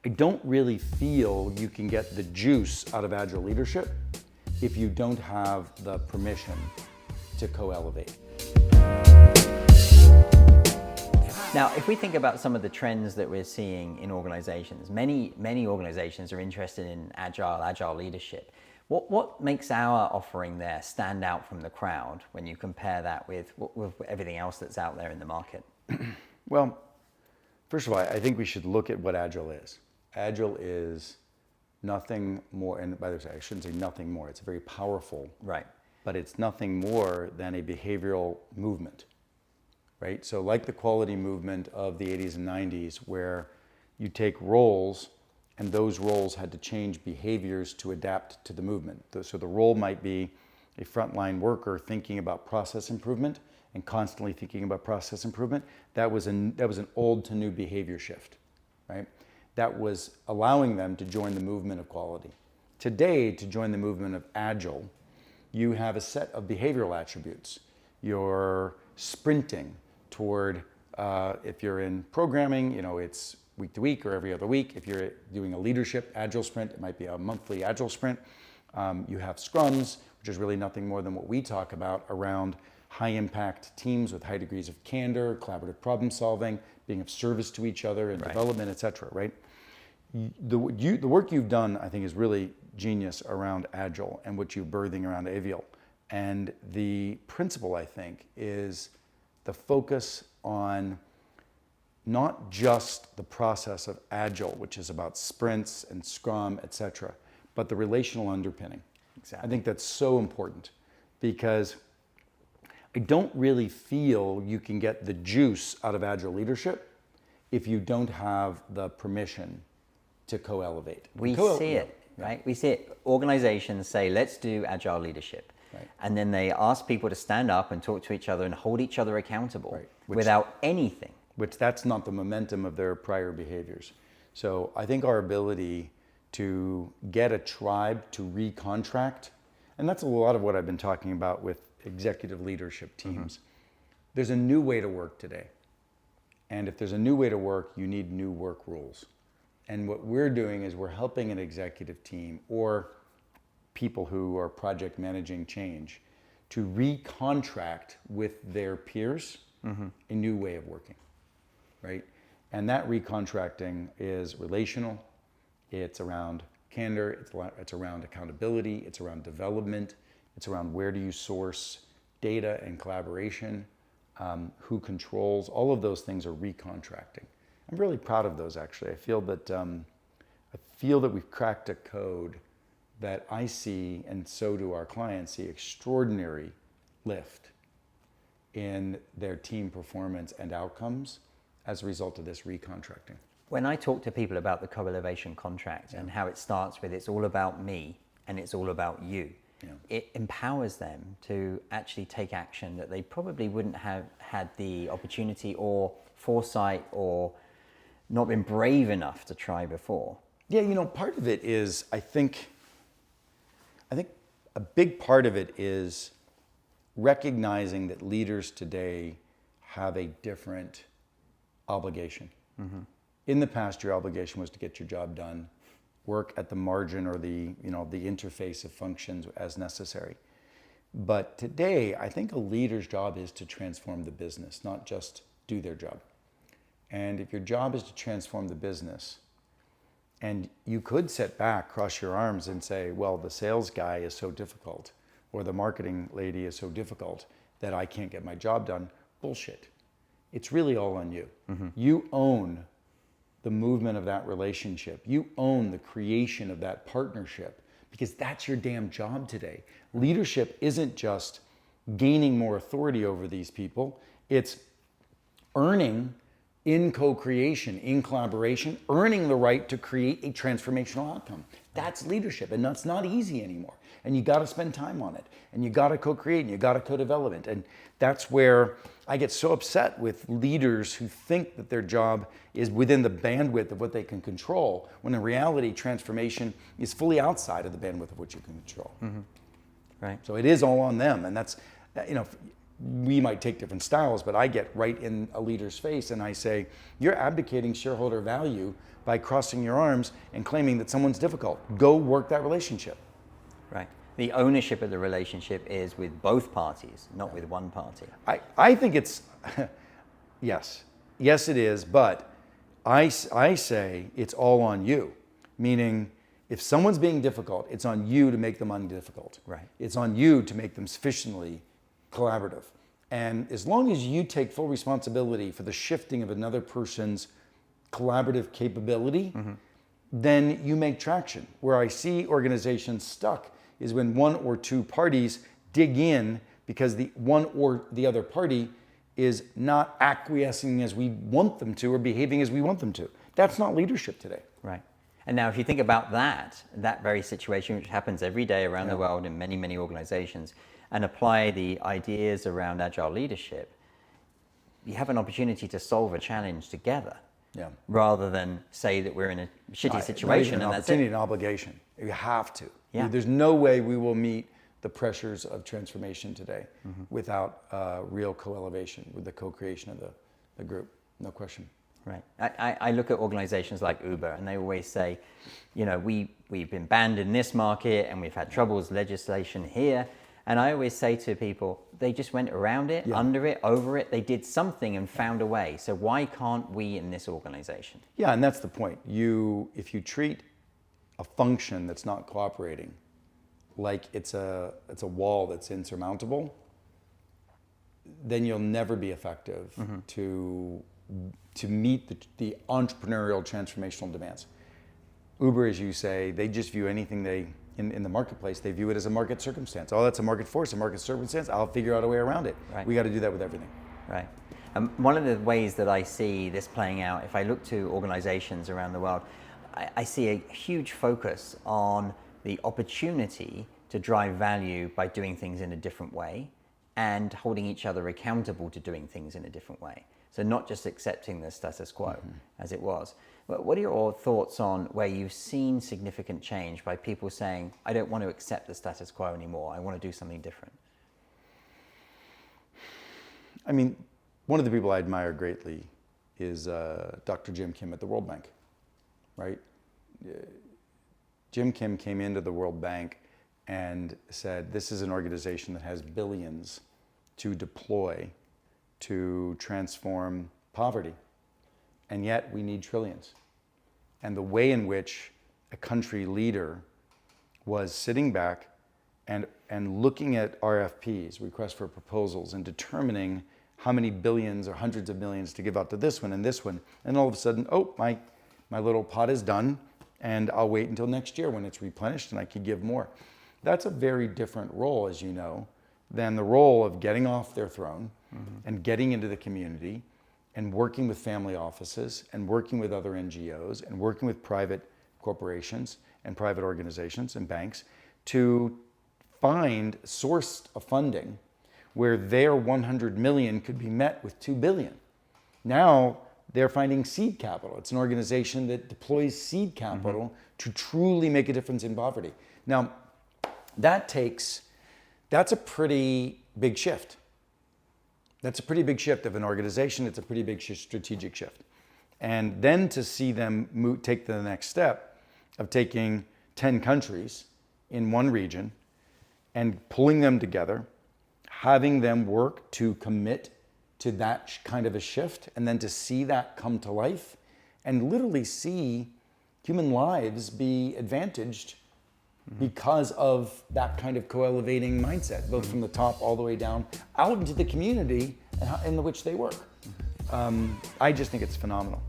I don't really feel you can get the juice out of Agile leadership if you don't have the permission to co-elevate. Now, if we think about some of the trends that we're seeing in organizations, many organizations are interested in agile leadership. What makes our offering there stand out from the crowd when you compare that with everything else that's out there in the market? Well, first of all, I think we should look at what Agile is. Agile is nothing more, and by the way, I shouldn't say nothing more, it's very powerful, Right. but it's nothing more than a behavioral movement, right? So like the quality movement of the 80s and 90s, where you take roles and those roles had to change behaviors to adapt to the movement. So the role might be a frontline worker thinking about process improvement and constantly thinking about process improvement. That was an old to new behavior shift, right? That was allowing them to join the movement of quality. Today, to join the movement of Agile, you have a set of behavioral attributes. You're sprinting toward, if you're in programming, it's week to week or every other week. If you're doing a leadership Agile sprint, it might be a monthly Agile sprint. You have scrums, which is really nothing more than what we talk about around high impact teams with high degrees of candor, collaborative problem solving, being of service to each other and development, et cetera, right? The work you've done, I think, is really genius around Agile and what you're birthing around Avial. And the principle, I think, is the focus on not just the process of Agile, which is about sprints and Scrum, et cetera, but the relational underpinning. Exactly. I think that's so important because I don't really feel you can get the juice out of Agile leadership if you don't have the permission to co-elevate. We see it, right? We see it. Organizations say, let's do Agile leadership. Right. And then they ask people to stand up and talk to each other and hold each other accountable Right. without anything. Which that's not the momentum of their prior behaviors. So I think our ability to get a tribe to recontract, and that's a lot of what I've been talking about with executive leadership teams. There's a new way to work today. And if there's a new way to work, you need new work rules. And what we're doing is we're helping an executive team or people who are project managing change to recontract with their peers a new way of working, right? And that recontracting is relational, it's around candor, it's around accountability, it's around development, it's around where do you source data and collaboration, who controls, all of those things are recontracting. I'm really proud of those, actually. I feel that we've cracked a code that I see, and so do our clients, see extraordinary lift in their team performance and outcomes as a result of this recontracting. When I talk to people about the co-elevation contract and how it starts with it's all about me and it's all about you, it empowers them to actually take action that they probably wouldn't have had the opportunity or foresight or not been brave enough to try before. Yeah, part of it is, I think a big part of it is recognizing that leaders today have a different obligation. In the past, your obligation was to get your job done, work at the margin or the interface of functions as necessary. But today, I think a leader's job is to transform the business, not just do their job. And if your job is to transform the business, and you could sit back, cross your arms and say, well, the sales guy is so difficult, or the marketing lady is so difficult that I can't get my job done. Bullshit. It's really all on you. You own the movement of that relationship. You own the creation of that partnership because that's your damn job today. Leadership isn't just gaining more authority over these people. It's earning in co-creation, in collaboration, earning the right to create a transformational outcome. That's leadership, and that's not easy anymore. And you gotta spend time on it, and you gotta co-create, and you gotta co-develop. And that's where I get so upset with leaders who think that their job is within the bandwidth of what they can control, when in reality, transformation is fully outside of the bandwidth of what you can control. Right. So it is all on them, and that's, we might take different styles, but I get right in a leader's face and I say, you're abdicating shareholder value by crossing your arms and claiming that someone's difficult. Go work that relationship. Right. The ownership of the relationship is with both parties, not with one party. I think it's, yes it is, but I say it's all on you. Meaning, if someone's being difficult, it's on you to make them undifficult. Right. It's on you to make them sufficiently collaborative. And as long as you take full responsibility for the shifting of another person's collaborative capability, then you make traction. Where I see organizations stuck is when one or two parties dig in because the one or the other party is not acquiescing as we want them to or behaving as we want them to. That's not leadership today. Right. And now if you think about that very situation, which happens every day around the world in many, many organizations, and apply the ideas around agile leadership, you have an opportunity to solve a challenge together. Yeah. Rather than say that we're in a shitty situation and that's it. An obligation. You have to. Yeah. There's no way we will meet the pressures of transformation today without real co-elevation, with the co-creation of the group. No question. Right. I look at organizations like Uber and they always say, we've been banned in this market and we've had troubles, legislation here. And I always say to people, they just went around it, under it, over it. They did something and found a way. So why can't we in this organization? Yeah, and that's the point. If you treat a function that's not cooperating like it's a wall that's insurmountable, then you'll never be effective to meet the entrepreneurial transformational demands. Uber, as you say, they just view anything in the marketplace, they view it as a market circumstance. Oh, that's a market force, a market circumstance. I'll figure out a way around it. Right. We got to do that with everything. Right. One of the ways that I see this playing out, if I look to organizations around the world, I see a huge focus on the opportunity to drive value by doing things in a different way and holding each other accountable to doing things in a different way. So not just accepting the status quo as it was. But what are your thoughts on where you've seen significant change by people saying, I don't want to accept the status quo anymore, I want to do something different? I mean, one of the people I admire greatly is Dr. Jim Kim at the World Bank, right? Jim Kim came into the World Bank and said, this is an organization that has billions to deploy to transform poverty. And yet we need trillions. And the way in which a country leader was sitting back and looking at RFPs, requests for proposals, and determining how many billions or hundreds of millions to give out to this one and this one. And all of a sudden, oh, my little pot is done, and I'll wait until next year when it's replenished and I could give more. That's a very different role, as you know, than the role of getting off their throne and getting into the community and working with family offices and working with other NGOs and working with private corporations and private organizations and banks to find source of funding where their 100 million could be met with 2 billion. Now they're finding seed capital. It's an organization that deploys seed capital to truly make a difference in poverty. Now, that's a pretty big shift. That's a pretty big shift of an organization. It's a pretty big strategic shift. And then to see them take the next step of taking 10 countries in one region and pulling them together, having them work to commit to that kind of a shift, and then to see that come to life and literally see human lives be advantaged because of that kind of co-elevating mindset, both from the top all the way down out into the community in which they work. I just think it's phenomenal.